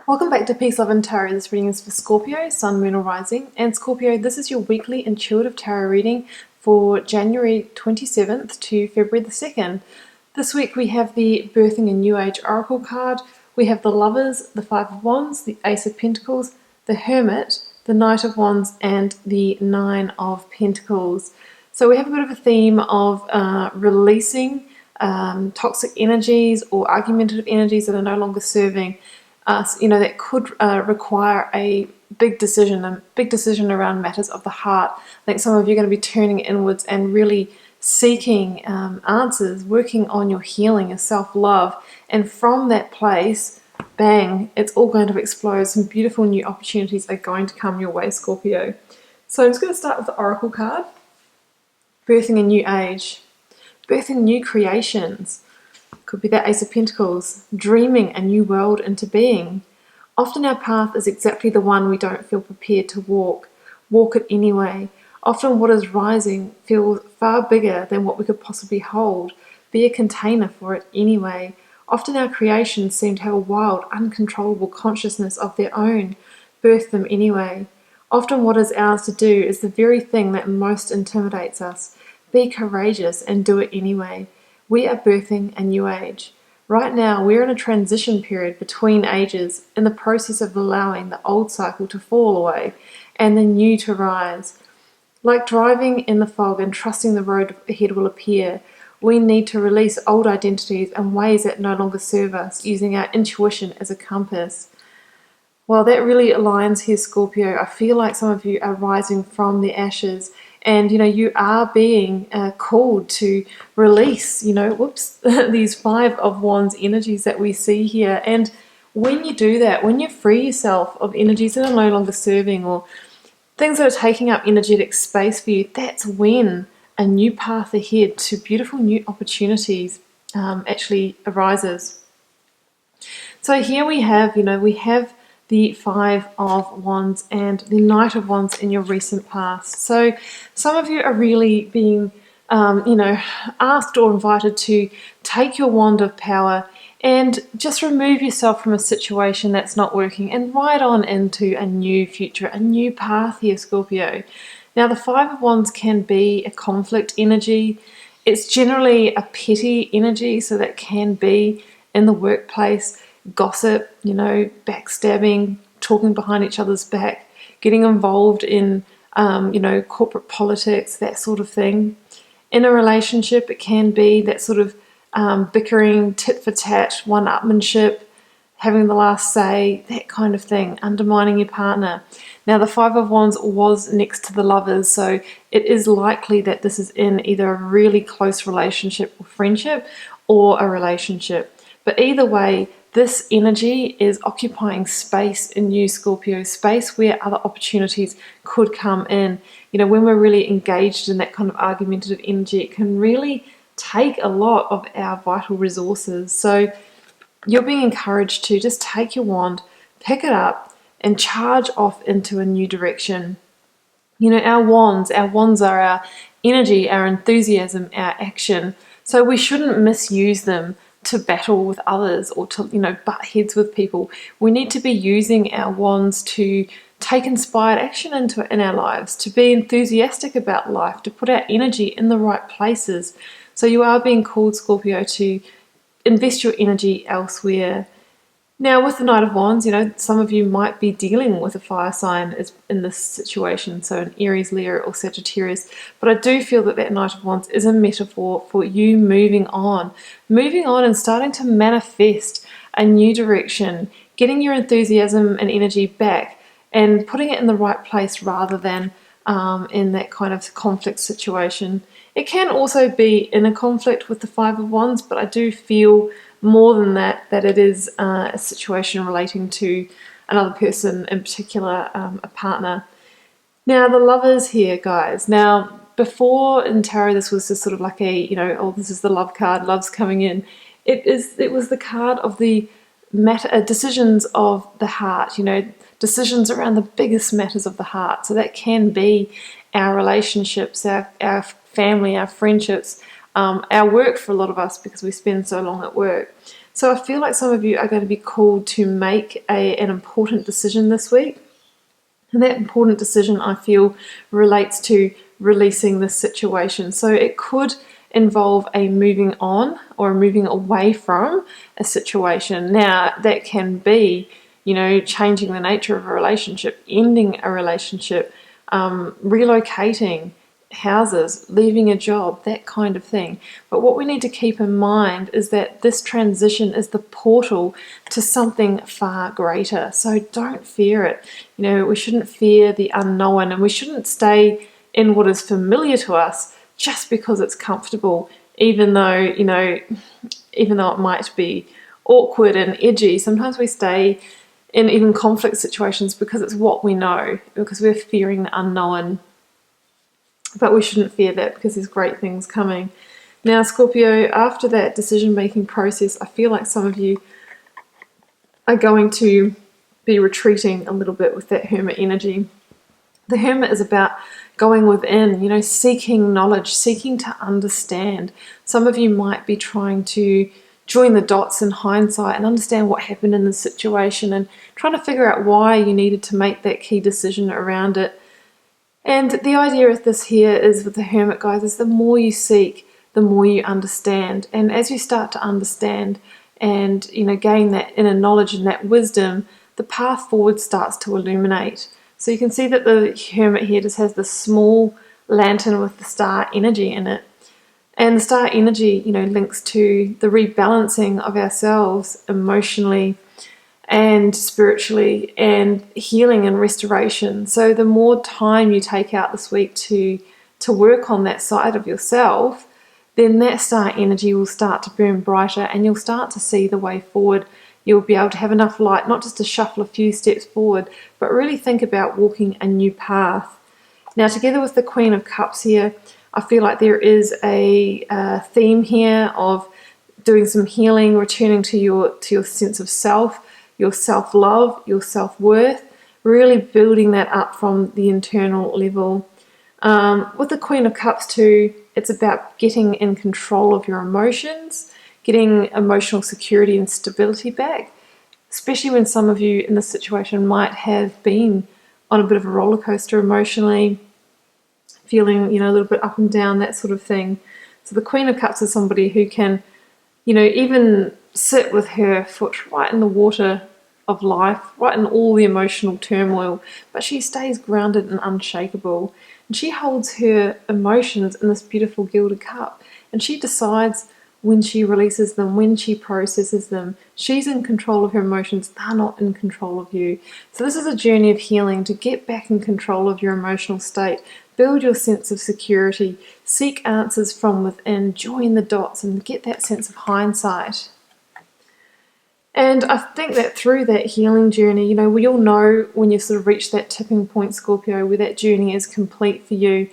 Welcome back to Peace, Love and Tarot. This reading is for Scorpio, Sun, Moon or Rising. And Scorpio, this is your weekly intuitive tarot reading for January 27th to February the 2nd. This week we have the Birthing a New Age Oracle card. We have the Lovers, the Five of Wands, the Ace of Pentacles, the Hermit, the Knight of Wands and the Nine of Pentacles. So we have a bit of a theme of releasing toxic energies or argumentative energies that are no longer serving us, that could require a big decision around matters of the heart. I think some of you are going to be turning inwards and really seeking answers, working on your healing, your self-love, and from that place, bang, it's all going to explode. Some beautiful new opportunities are going to come your way, Scorpio. So I'm just going to start with the Oracle card. Birthing a new age, birthing new creations. Could be that Ace of Pentacles, dreaming a new world into being. Often our path is exactly the one we don't feel prepared to walk. Walk it anyway. Often what is rising feels far bigger than what we could possibly hold. Be a container for it anyway. Often our creations seem to have a wild, uncontrollable consciousness of their own. Birth them anyway. Often what is ours to do is the very thing that most intimidates us. Be courageous and do it anyway. We are birthing a new age. Right now, we're in a transition period between ages, in the process of allowing the old cycle to fall away and the new to rise. Like driving in the fog and trusting the road ahead will appear, we need to release old identities and ways that no longer serve us, using our intuition as a compass. Well, that really aligns here, Scorpio. I feel like some of you are rising from the ashes and, you are being called to release, these Five of Wands energies that we see here. And when you do that, when you free yourself of energies that are no longer serving or things that are taking up energetic space for you, that's when a new path ahead to beautiful new opportunities actually arises. So here we have, the Five of Wands and the Knight of Wands in your recent past. So some of you are really being, asked or invited to take your wand of power and just remove yourself from a situation that's not working and ride on into a new future, a new path here, Scorpio. Now, the Five of Wands can be a conflict energy. It's generally a petty energy, so that can be in the workplace. Gossip, backstabbing, talking behind each other's back, getting involved in, corporate politics, that sort of thing. In a relationship, it can be that sort of bickering, tit for tat, one-upmanship, having the last say, that kind of thing, undermining your partner. Now, the Five of Wands was next to the Lovers, so it is likely that this is in either a really close relationship or friendship or a relationship. But either way, this energy is occupying space in you, Scorpio, space where other opportunities could come in. When we're really engaged in that kind of argumentative energy, it can really take a lot of our vital resources. So you're being encouraged to just take your wand, pick it up, and charge off into a new direction. Our wands are our energy, our enthusiasm, our action. So we shouldn't misuse them to battle with others or to, butt heads with people. We need to be using our wands to take inspired action in our lives, to be enthusiastic about life, to put our energy in the right places. So you are being called, Scorpio, to invest your energy elsewhere. Now, with the Knight of Wands, some of you might be dealing with a fire sign in this situation, so an Aries, Leo, or Sagittarius. But I do feel that Knight of Wands is a metaphor for you moving on and starting to manifest a new direction, getting your enthusiasm and energy back and putting it in the right place rather than in that kind of conflict situation. It can also be in a conflict with the Five of Wands, but I do feel more than that it is a situation relating to another person, in particular a partner. Now, the Lovers here, guys. Now, before in tarot, this was just sort of like a, this is the love card, love's coming in. It was the card of the decisions of the heart, decisions around the biggest matters of the heart. So that can be our relationships, our family, our friendships, our work for a lot of us because we spend so long at work. So I feel like some of you are going to be called to make an important decision this week. And that important decision, I feel, relates to releasing this situation. So it could involve a moving on or moving away from a situation. Now, that can be, changing the nature of a relationship, ending a relationship, relocating houses, leaving a job, that kind of thing. But what we need to keep in mind is that this transition is the portal to something far greater. So don't fear it. We shouldn't fear the unknown, and we shouldn't stay in what is familiar to us just because it's comfortable, even though it might be awkward and edgy. Sometimes we stay in even conflict situations because it's what we know, because we're fearing the unknown. But we shouldn't fear that, because there's great things coming. Now, Scorpio, after that decision-making process, I feel like some of you are going to be retreating a little bit with that Hermit energy. The Hermit is about going within, seeking knowledge, seeking to understand. Some of you might be trying to join the dots in hindsight and understand what happened in the situation and trying to figure out why you needed to make that key decision around it. And the idea of this here is, with the Hermit, guys, is the more you seek, the more you understand. And as you start to understand and, gain that inner knowledge and that wisdom, the path forward starts to illuminate. So you can see that the Hermit here just has this small lantern with the star energy in it. And the star energy, links to the rebalancing of ourselves emotionally and spiritually, and healing and restoration. So the more time you take out this week to work on that side of yourself, then that star energy will start to burn brighter, and you'll start to see the way forward. You'll be able to have enough light, not just to shuffle a few steps forward, but really think about walking a new path. Now, together with the Queen of Cups here, I feel like there is a theme here of doing some healing, returning to your sense of self, your self-love, your self-worth, really building that up from the internal level. With the Queen of Cups too, it's about getting in control of your emotions, getting emotional security and stability back, especially when some of you in this situation might have been on a bit of a roller coaster emotionally, feeling, a little bit up and down, that sort of thing. So the Queen of Cups is somebody who can, even sit with her foot right in the water of life, right in all the emotional turmoil, but she stays grounded and unshakable. And she holds her emotions in this beautiful gilded cup, and she decides when she releases them, when she processes them. She's in control of her emotions. They're not in control of you. So this is a journey of healing, to get back in control of your emotional state, build your sense of security, seek answers from within, join the dots, and get that sense of hindsight. And I think that through that healing journey, we all know when you sort of reach that tipping point, Scorpio, where that journey is complete for you,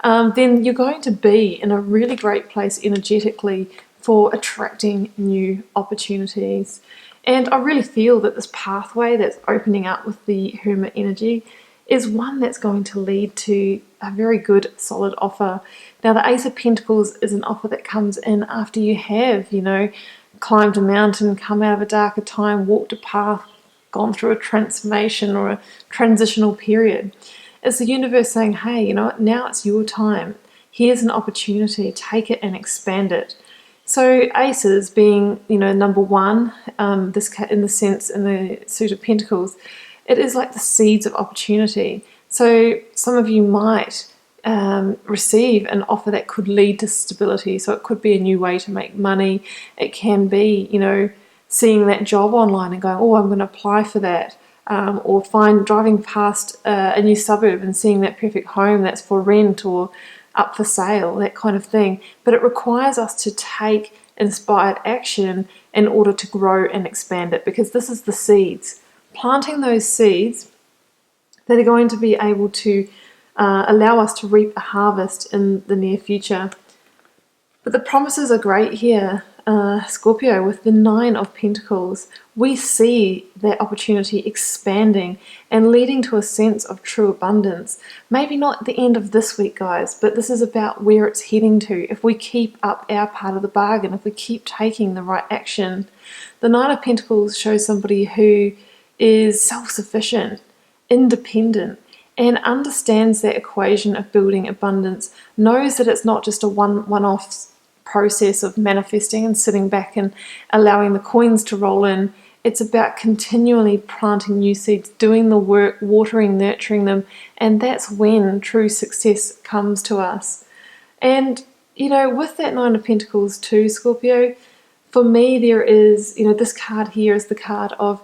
then you're going to be in a really great place energetically for attracting new opportunities. And I really feel that this pathway that's opening up with the Hermit energy is one that's going to lead to a very good, solid offer. Now, the Ace of Pentacles is an offer that comes in after you have, climbed a mountain, come out of a darker time, walked a path, gone through a transformation or a transitional period. It's the universe saying, hey, now it's your time. Here's an opportunity. Take it and expand it. So aces being, number one, in the suit of Pentacles, it is like the seeds of opportunity. So some of you might receive an offer that could lead to stability. So it could be a new way to make money. It can be, seeing that job online and going, oh, I'm going to apply for that. Or driving past a new suburb and seeing that perfect home that's for rent or up for sale, that kind of thing. But it requires us to take inspired action in order to grow and expand it, because this is the seeds. Planting those seeds that are going to be able to allow us to reap a harvest in the near future. But the promises are great here. Scorpio, with the Nine of Pentacles, we see that opportunity expanding and leading to a sense of true abundance. Maybe not at the end of this week, guys, but this is about where it's heading to if we keep up our part of the bargain, if we keep taking the right action. The Nine of Pentacles shows somebody who is self-sufficient, independent, and understands that equation of building abundance, knows that it's not just a one-off process of manifesting and sitting back and allowing the coins to roll in. It's about continually planting new seeds, doing the work, watering, nurturing them, and that's when true success comes to us. And, you know, with that Nine of Pentacles too, Scorpio, for me there is, you know, this card here is the card of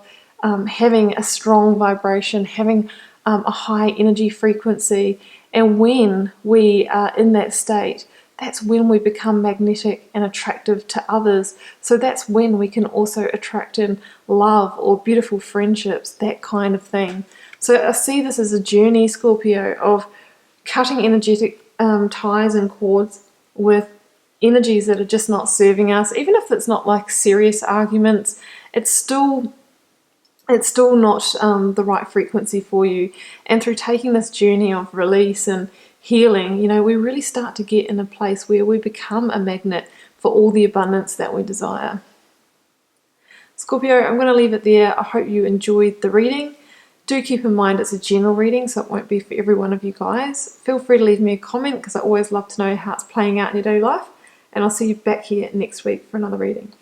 having a strong vibration, having a high energy frequency, and when we are in that state, that's when we become magnetic and attractive to others. So that's when we can also attract in love or beautiful friendships, that kind of thing. So I see this as a journey, Scorpio, of cutting energetic ties and cords with energies that are just not serving us. Even if it's not like serious arguments, it's still not the right frequency for you. And through taking this journey of release and healing, you know, we really start to get in a place where we become a magnet for all the abundance that we desire. Scorpio, I'm going to leave it there. I hope you enjoyed the reading. Do keep in mind it's a general reading, so it won't be for every one of you guys. Feel free to leave me a comment because I always love to know how it's playing out in your daily life. And I'll see you back here next week for another reading.